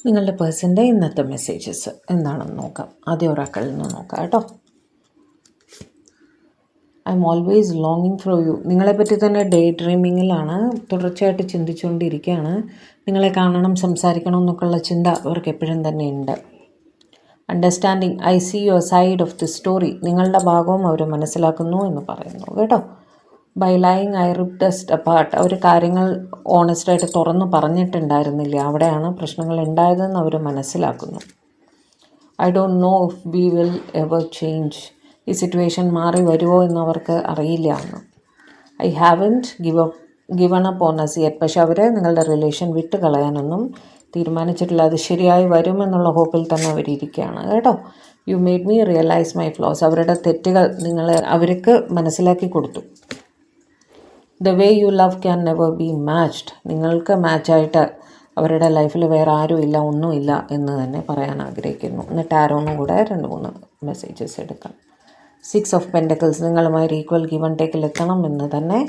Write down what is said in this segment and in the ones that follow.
നിങ്ങളുടെ പേഴ്സൻ്റെ ഇന്നത്തെ മെസ്സേജസ് എന്താണെന്ന് നോക്കാം. ആദ്യം ഒരാക്കളിൽ നിന്ന് നോക്കാം കേട്ടോ. ഐ എം ഓൾവേസ് ലോങ്ങിങ് ഫോർ യു. നിങ്ങളെപ്പറ്റി തന്നെ ഡേ ഡ്രീമിങ്ങിലാണ്, തുടർച്ചയായിട്ട് ചിന്തിച്ചുകൊണ്ടിരിക്കുകയാണ്. നിങ്ങളെ കാണണം, സംസാരിക്കണം എന്നൊക്കെയുള്ള ചിന്ത അവർക്ക് എപ്പോഴും തന്നെ ഉണ്ട്. Understanding, I see your side of the story. നിങ്ങളുടെ ഭാഗവും അവർ മനസ്സിലാക്കുന്നു എന്ന് പറയുന്നു കേട്ടോ. ബൈ ലൈങ് ഐ റിപ്പ് ഡസ്റ്റ് അപ്പാർട്ട്. അവർ കാര്യങ്ങൾ ഓണസ്റ്റായിട്ട് തുറന്നു പറഞ്ഞിട്ടുണ്ടായിരുന്നില്ല, അവിടെയാണ് പ്രശ്നങ്ങൾ ഉണ്ടായതെന്ന് അവർ മനസ്സിലാക്കുന്നു. I don't know if we will ever change. ഈ സിറ്റുവേഷൻ മാറി വരുമോ എന്നവർക്ക് അറിയില്ല എന്ന്. I haven't given up on us yet. പക്ഷെ അവർ നിങ്ങളുടെ റിലേഷൻ വിട്ട് കളയാനൊന്നും തീരുമാനിച്ചിട്ടില്ല. അത് ശരിയായി വരുമെന്നുള്ള ഹോപ്പിൽ തന്നെ അവരിയ്ക്കുകയാണ് കേട്ടോ. You made me realise my flows. അവരുടെ തെറ്റുകൾ അവർക്ക് മനസ്സിലാക്കി കൊടുത്തു. The way you love can never be matched. നിങ്ങൾക്ക് മാച്ചായിട്ട് അവരുടെ ലൈഫിൽ വേറെ ആരുമില്ല, ഒന്നുമില്ല എന്ന് തന്നെ പറയാൻ ആഗ്രഹിക്കുന്നു. എന്നിട്ട് ആരോന്നും കൂടെ 2-3 മെസ്സേജസ് എടുക്കാം. 6 ഓഫ് പെൻറ്റക്കിൾസ്. നിങ്ങളുമായി ഈക്വൽ ഗിവ് ആൻഡ് ടേക്കിൽ എത്തണം എന്ന് തന്നെ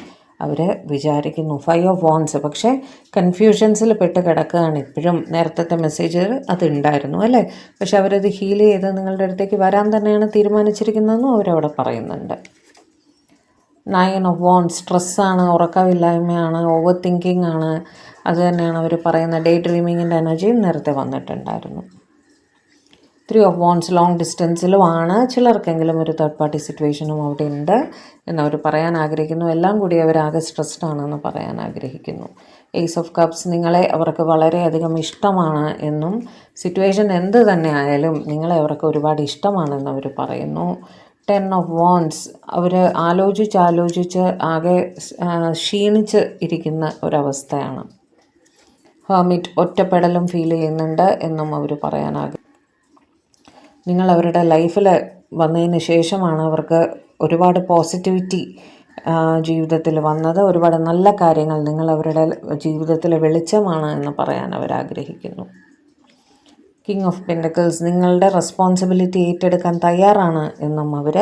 അവർ വിചാരിക്കുന്നു. 5 ഓഫ് വാൻഡ്സ്. പക്ഷേ കൺഫ്യൂഷൻസിൽ പെട്ട് കിടക്കുകയാണ് ഇപ്പോഴും. നേരത്തെ മെസ്സേജ് അതുണ്ടായിരുന്നു അല്ലേ, പക്ഷെ അവരത് ഹീൽ ചെയ്ത് നിങ്ങളുടെ അടുത്തേക്ക് വരാൻ തന്നെയാണ് തീരുമാനിച്ചിരിക്കുന്നതെന്നും അവരവിടെ പറയുന്നുണ്ട്. 9 ഓഫ് വാൻഡ്സ്. സ്ട്രെസ്സാണ്, ഉറക്കമില്ലായ്മയാണ്, ഓവർ തിങ്കിങ് ആണ്. അത് തന്നെയാണ് അവർ പറയുന്ന. ഡേ ഡ്രീമിങ്ങിൻ്റെ എനർജിയും നേരത്തെ വന്നിട്ടുണ്ടായിരുന്നു. 3 ഓഫ് വാൻഡ്സ്. ലോങ് ഡിസ്റ്റൻസിലുമാണ്. ചിലർക്കെങ്കിലും ഒരു തേർഡ് പാർട്ടി സിറ്റുവേഷനും അവിടെ ഉണ്ട് എന്നവർ പറയാൻ ആഗ്രഹിക്കുന്നു. എല്ലാം കൂടി അവരാകെ സ്ട്രെസ്ഡ് ആണെന്ന് പറയാൻ ആഗ്രഹിക്കുന്നു. Ace of cups. നിങ്ങളെ അവർക്ക് വളരെയധികം ഇഷ്ടമാണ് എന്നും സിറ്റുവേഷൻ എന്ത് തന്നെ ആയാലും നിങ്ങളെ അവർക്ക് ഒരുപാട് ഇഷ്ടമാണെന്ന് അവർ പറയുന്നു. 10 ഓഫ് വാൻഡ്സ്. അവർ ആലോചിച്ച് ആകെ ക്ഷീണിച്ച് ഇരിക്കുന്ന ഒരവസ്ഥയാണ്. ഹെർമിറ്റ്. ഒറ്റപ്പെടലും ഫീൽ ചെയ്യുന്നുണ്ട് എന്നും അവർ പറയാനാകും. നിങ്ങൾ അവരുടെ ലൈഫിൽ വന്നതിന് ശേഷമാണ് അവർക്ക് ഒരുപാട് പോസിറ്റിവിറ്റി ജീവിതത്തിൽ വന്നത്. ഒരുപാട് നല്ല കാര്യങ്ങൾ നിങ്ങൾ അവരുടെ ജീവിതത്തിൽ വെളിച്ചമാണ് എന്ന് പറയാൻ അവരാഗ്രഹിക്കുന്നു. King of pentacles. നിങ്ങളുടെ റെസ്പോൺസിബിലിറ്റി ഏറ്റെടുക്കാൻ തയ്യാറാണ് എന്നും അവർ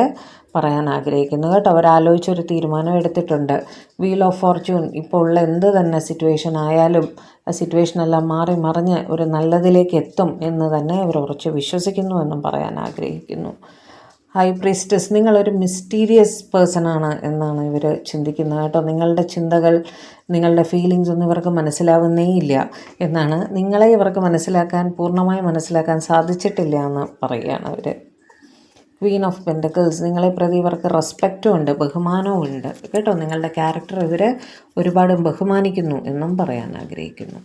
പറയാൻ ആഗ്രഹിക്കുന്നു കേട്ടോ. അവർ ആലോചിച്ചൊരു തീരുമാനം എടുത്തിട്ടുണ്ട്. Wheel of Fortune. ഇപ്പോൾ ഉള്ള എന്ത് തന്നെ സിറ്റുവേഷൻ ആയാലും ആ സിറ്റുവേഷനെല്ലാം മാറി മറിഞ്ഞ് ഒരു നല്ലതിലേക്ക് എത്തും എന്ന് തന്നെ അവർ ഉറച്ച് വിശ്വസിക്കുന്നു എന്നും പറയാൻ ആഗ്രഹിക്കുന്നു. High priestess. നിങ്ങളൊരു മിസ്റ്റീരിയസ് പേഴ്സണാണ് എന്നാണ് ഇവർ ചിന്തിക്കുന്നത് കേട്ടോ. നിങ്ങളുടെ ചിന്തകൾ, നിങ്ങളുടെ ഫീലിങ്സ് ഒന്നും ഇവർക്ക് മനസ്സിലാവുന്നേ ഇല്ല എന്നാണ്. നിങ്ങളെ ഇവർക്ക് പൂർണ്ണമായി മനസ്സിലാക്കാൻ സാധിച്ചിട്ടില്ല എന്ന് പറയുകയാണ് അവർ. Queen of pentacles. നിങ്ങളെ പ്രതി ഇവർക്ക് റെസ്പെക്റ്റും ഉണ്ട്, ബഹുമാനവും ഉണ്ട് കേട്ടോ. നിങ്ങളുടെ ക്യാരക്ടർ ഇവർ ഒരുപാട് ബഹുമാനിക്കുന്നു എന്നും പറയാൻ ആഗ്രഹിക്കുന്നു.